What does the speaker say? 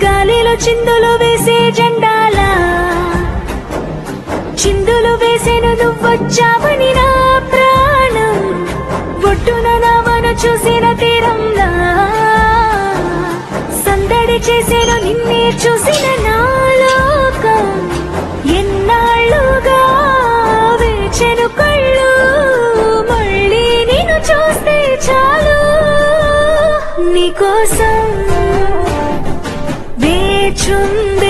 గాలిలో చిందులు వేసే జెండాలా చిందులు వేసేను నువ్వొచ్చావని నా ప్రాణం ఒడ్డున నావను చూసిన తీరంలా సందడి చేసేను నిన్నే చూసిన నా లోకం ఎన్నాళ్ళుగా వేచెను కళ్ళు మళ్ళీ నిన్ను చూస్తే చాలు నీకోసం వేచుంది